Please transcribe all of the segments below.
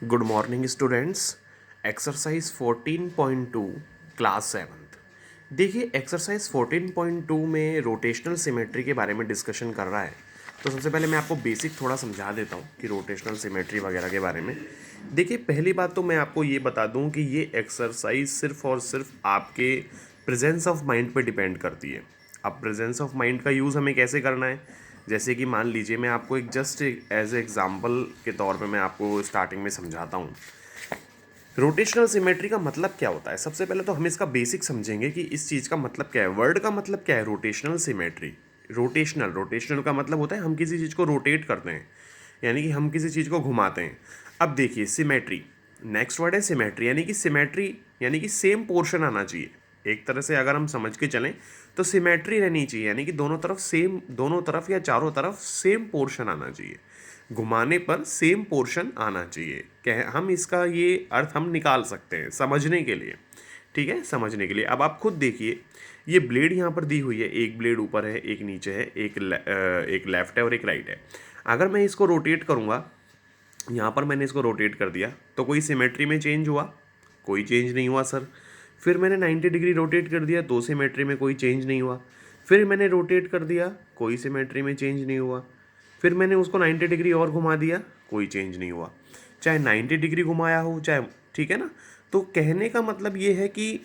Good morning students. Exercise 14.2 class 7। देखिए exercise 14.2 में rotational symmetry के बारे में डिस्कशन कर रहा है। तो सबसे पहले मैं आपको बेसिक थोड़ा समझा देता हूँ कि रोटेशनल सिमेट्री वगैरह के बारे में। देखिए पहली बात तो मैं आपको ये बता दूँ कि ये एक्सरसाइज सिर्फ और सिर्फ आपके प्रेजेंस ऑफ माइंड पे डिपेंड करती है। अब प्रेजेंस ऑफ माइंड का यूज़ हमें कैसे करना है, जैसे कि मान लीजिए मैं आपको एक जस्ट एज एग्जांपल के तौर पे मैं आपको स्टार्टिंग में समझाता हूँ। रोटेशनल सिमेट्री का मतलब क्या होता है। सबसे पहले तो हम इसका बेसिक समझेंगे कि इस चीज़ का मतलब क्या है, वर्ड का मतलब क्या है रोटेशनल सिमेट्री। रोटेशनल रोटेशनल का मतलब होता है हम किसी चीज़ को रोटेट करते हैं, यानी कि हम किसी चीज़ को घुमाते हैं। अब देखिए सिमेट्री, नेक्स्ट वर्ड है सिमेट्री, यानी कि सिमेट्री यानी कि सेम पोर्शन आना चाहिए। एक तरह से अगर हम समझ के चलें तो सिमेट्री रहनी चाहिए, यानी कि दोनों तरफ सेम, दोनों तरफ या चारों तरफ सेम पोर्शन आना चाहिए। घुमाने पर सेम पोर्शन आना चाहिए। कह हम इसका ये अर्थ हम निकाल सकते हैं समझने के लिए, ठीक है, समझने के लिए। अब आप खुद देखिए, ये ब्लेड यहाँ पर दी हुई है, एक ब्लेड ऊपर है, एक नीचे है, एक लेफ्ट है और एक राइट है। अगर मैं इसको रोटेट करूँगा, यहाँ पर मैंने इसको रोटेट कर दिया तो कोई सिमेट्री में चेंज हुआ? कोई चेंज नहीं हुआ सर। फिर मैंने 90 डिग्री रोटेट कर दिया तो सिमेट्री में कोई चेंज नहीं हुआ। फिर मैंने रोटेट कर दिया, कोई सिमेट्री में चेंज नहीं हुआ। फिर मैंने उसको 90 डिग्री और घुमा दिया, कोई चेंज नहीं हुआ। चाहे 90 डिग्री घुमाया हो चाहे, ठीक है ना। तो कहने का मतलब ये है कि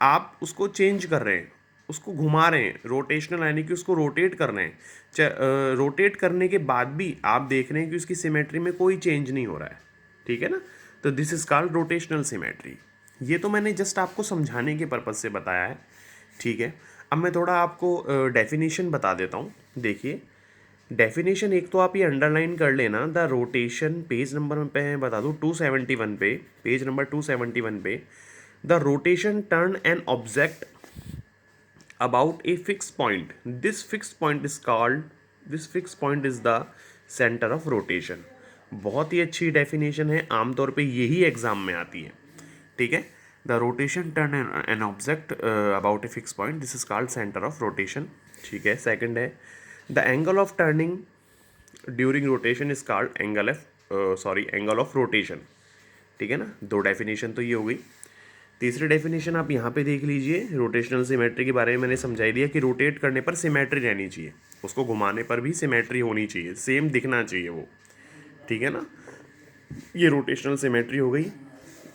आप उसको चेंज कर रहे हैं, उसको घुमा रहे हैं, रोटेशनल यानी कि उसको रोटेट कर रहे हैं। रोटेट करने के बाद भी आप देख रहे हैं कि उसकी सिमेट्री में कोई चेंज नहीं हो रहा है, ठीक है ना। तो this is called rotational symmetry. ये तो मैंने जस्ट आपको समझाने के पर्पज़ से बताया है, ठीक है। अब मैं थोड़ा आपको डेफिनेशन बता देता हूँ। देखिए डेफिनेशन एक तो आप ये अंडरलाइन कर लेना, द रोटेशन, पेज नंबर पे है बता दूँ 271 पे, पेज नंबर 271 पे, the rotation turn an object about a fixed point. This fixed point is the center of rotation. बहुत ही अच्छी डेफिनेशन है, आमतौर पे यही एग्जाम में आती है, ठीक है। The rotation turn an object about a fix point, this is called centre of rotation, ठीक है। सेकंड है the angle of turning during rotation is called angle of rotation, ठीक है ना। दो डेफिनेशन तो ये हो गई। तीसरी डेफिनेशन आप यहाँ पे देख लीजिए, रोटेशनल सिमेट्री के बारे में मैंने समझाई दिया कि रोटेट करने पर सिमेट्री रहनी चाहिए, उसको घुमाने पर भी सिमेट्री होनी चाहिए, सेम दिखना चाहिए वो, ठीक है ना। ये रोटेशनल सिमेट्री हो गई।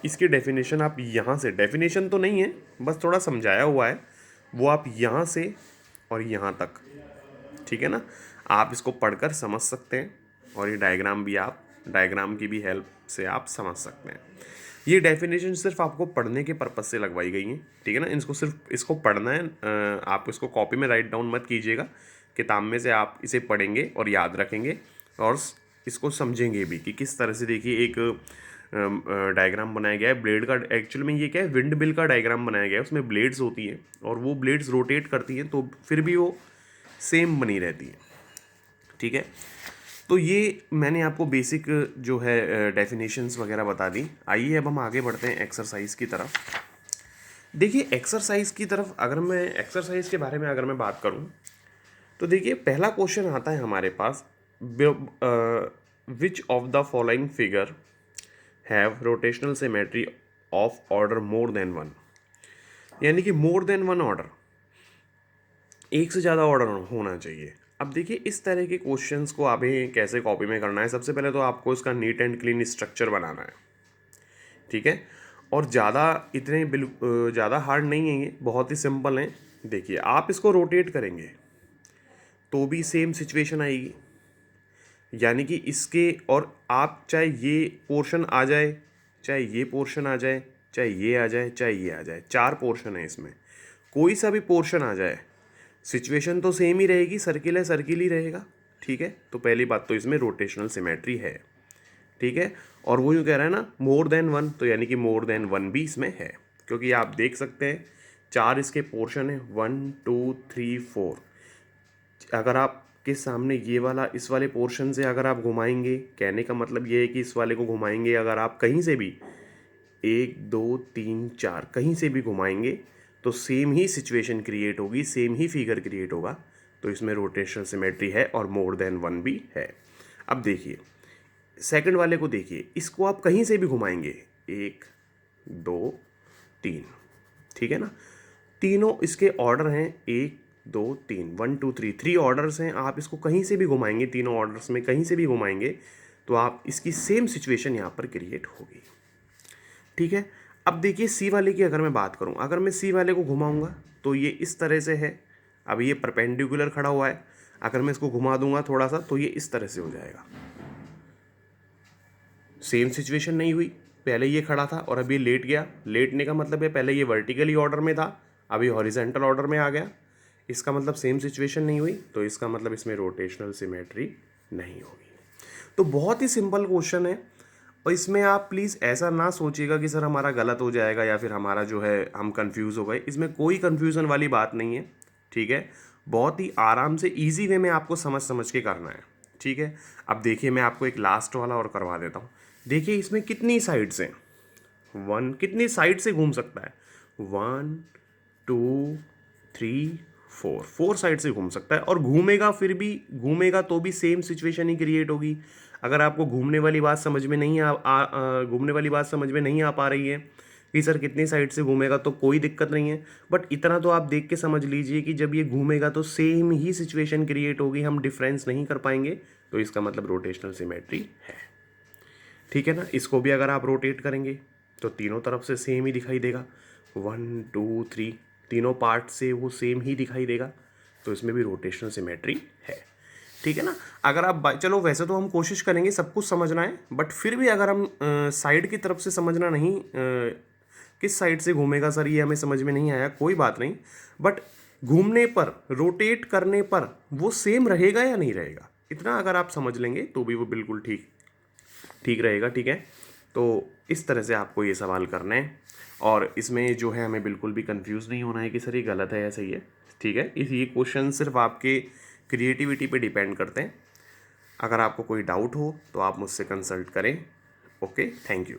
इसकी डेफिनेशन आप यहाँ से, डेफिनेशन तो नहीं है बस थोड़ा समझाया हुआ है, वो आप यहाँ से और यहाँ तक, ठीक है ना, आप इसको पढ़कर समझ सकते हैं। और ये डायग्राम भी, आप डायग्राम की भी हेल्प से आप समझ सकते हैं। ये डेफिनेशन सिर्फ आपको पढ़ने के पर्पज से लगवाई गई हैं, ठीक है ना। इसको सिर्फ इसको पढ़ना है, आप इसको कॉपी में राइट डाउन मत कीजिएगा, किताब में से आप इसे पढ़ेंगे और याद रखेंगे और इसको समझेंगे भी कि किस तरह से। देखिए एक डायग्राम बनाया गया है ब्लेड का, एक्चुअल में ये क्या है, विंड मिल का डायग्राम बनाया गया है। उसमें ब्लेड्स होती हैं और वो ब्लेड्स रोटेट करती हैं तो फिर भी वो सेम बनी रहती है, ठीक है। तो ये मैंने आपको बेसिक जो है डेफिनेशंस वगैरह बता दी। आइए अब हम आगे बढ़ते हैं एक्सरसाइज की तरफ। देखिए एक्सरसाइज की तरफ, अगर मैं एक्सरसाइज के बारे में अगर मैं बात करूं तो देखिए पहला क्वेश्चन आता है हमारे पास, which of the following figure have rotational symmetry of order more than one, यानी कि मोर देन वन ऑर्डर, एक से ज़्यादा ऑर्डर होना चाहिए। अब देखिए इस तरह के क्वेश्चंस को हमें कैसे कॉपी में करना है। सबसे पहले तो आपको इसका नीट एंड क्लीन स्ट्रक्चर बनाना है, ठीक है। और ज़्यादा इतने ज़्यादा हार्ड नहीं है ये, बहुत ही सिंपल है। देखिए आप इसको रोटेट करेंगे तो भी सेम सिचुएशन आएगी, यानी कि इसके, और आप चाहे ये पोर्शन आ जाए, चाहे ये पोर्शन आ जाए, चाहे ये आ जाए, चाहे ये आ जाए, चार पोर्शन है इसमें, कोई सा भी पोर्शन आ जाए सिचुएशन तो सेम ही रहेगी, सर्किल है सर्किल ही रहेगा, ठीक है। तो पहली बात तो इसमें रोटेशनल सिमेट्री है, ठीक है। और वो यूँ कह रहा है ना मोर देन वन, तो यानी कि मोर देन वन भी इसमें है, क्योंकि आप देख सकते हैं चार इसके पोर्शन है, 1 2 3 4। अगर आपके सामने ये वाला, इस वाले पोर्शन से अगर आप घुमाएंगे, कहने का मतलब ये है कि इस वाले को घुमाएंगे अगर आप कहीं से भी, 1 2 3 4 कहीं से भी घुमाएंगे तो सेम ही सिचुएशन क्रिएट होगी, सेम ही फिगर क्रिएट होगा। तो इसमें रोटेशनल सिमेट्री है और मोर देन वन भी है। अब देखिए सेकंड वाले को देखिए, इसको आप कहीं से भी घुमाएंगे, 1 2 3, ठीक है ना। तीनों इसके ऑर्डर हैं 1 2 3, 1 2 3, 3 ऑर्डर्स हैं। आप इसको कहीं से भी घुमाएंगे, तीनों ऑर्डर्स में कहीं से भी घुमाएंगे तो आप इसकी सेम सिचुएशन यहाँ पर क्रिएट होगी, ठीक है। अब देखिए सी वाले की अगर मैं बात करूँ, अगर मैं सी वाले को घुमाऊंगा तो ये इस तरह से है। अब ये परपेंडिकुलर खड़ा हुआ है, अगर मैं इसको घुमा दूंगा थोड़ा सा तो ये इस तरह से हो जाएगा। सेम सिचुएशन नहीं हुई, पहले ये खड़ा था और अभी लेट गया। लेटने का मतलब है पहले ये वर्टिकली ऑर्डर में था, अभी हॉरिजेंटल ऑर्डर में आ गया। इसका मतलब सेम सिचुएशन नहीं हुई, तो इसका मतलब इसमें रोटेशनल सिमेट्री नहीं होगी। तो बहुत ही सिंपल क्वेश्चन है, और इसमें आप प्लीज़ ऐसा ना सोचिएगा कि सर हमारा गलत हो जाएगा या फिर हमारा जो है हम कंफ्यूज हो गए। इसमें कोई कंफ्यूजन वाली बात नहीं है, ठीक है। बहुत ही आराम से इजी वे में आपको समझ समझ के करना है, ठीक है। अब देखिए मैं आपको एक लास्ट वाला और करवा देता हूँ। देखिए इसमें कितनी साइड्स हैं, कितनी साइड से घूम सकता है, 1 2 3 4, 4 साइड से घूम सकता है। और घूमेगा, फिर भी घूमेगा तो भी सेम सिचुएशन ही क्रिएट होगी। अगर आपको घूमने वाली बात समझ में नहीं घूमने वाली बात समझ में नहीं आ पा रही है कि सर कितनी साइड से घूमेगा, तो कोई दिक्कत नहीं है। बट इतना तो आप देख के समझ लीजिए कि जब ये घूमेगा तो सेम ही सिचुएशन क्रिएट होगी, हम डिफरेंस नहीं कर पाएंगे, तो इसका मतलब रोटेशनल सिमेट्री है, ठीक है ना। इसको भी अगर आप रोटेट करेंगे तो तीनों तरफ से सेम ही दिखाई देगा, 1 2 3, तीनों पार्ट से वो सेम ही दिखाई देगा, तो इसमें भी रोटेशनल सिमेट्री है, ठीक है ना। अगर आप चलो वैसे तो हम कोशिश करेंगे सब कुछ समझना है, बट फिर भी अगर हम साइड की तरफ से समझना नहीं, किस साइड से घूमेगा सर ये हमें समझ में नहीं आया, कोई बात नहीं। बट घूमने पर, रोटेट करने पर वो सेम रहेगा या नहीं रहेगा, इतना अगर आप समझ लेंगे तो भी वो बिल्कुल ठीक रहेगा, ठीक है। तो इस तरह से आपको ये सवाल करना है, और इसमें जो है हमें बिल्कुल भी कंफ्यूज नहीं होना है कि सर ये गलत है या सही है, ठीक है। ये क्वेश्चन सिर्फ आपके क्रिएटिविटी पे डिपेंड करते हैं। अगर आपको कोई डाउट हो तो आप मुझसे कंसल्ट करें। Okay, thank you.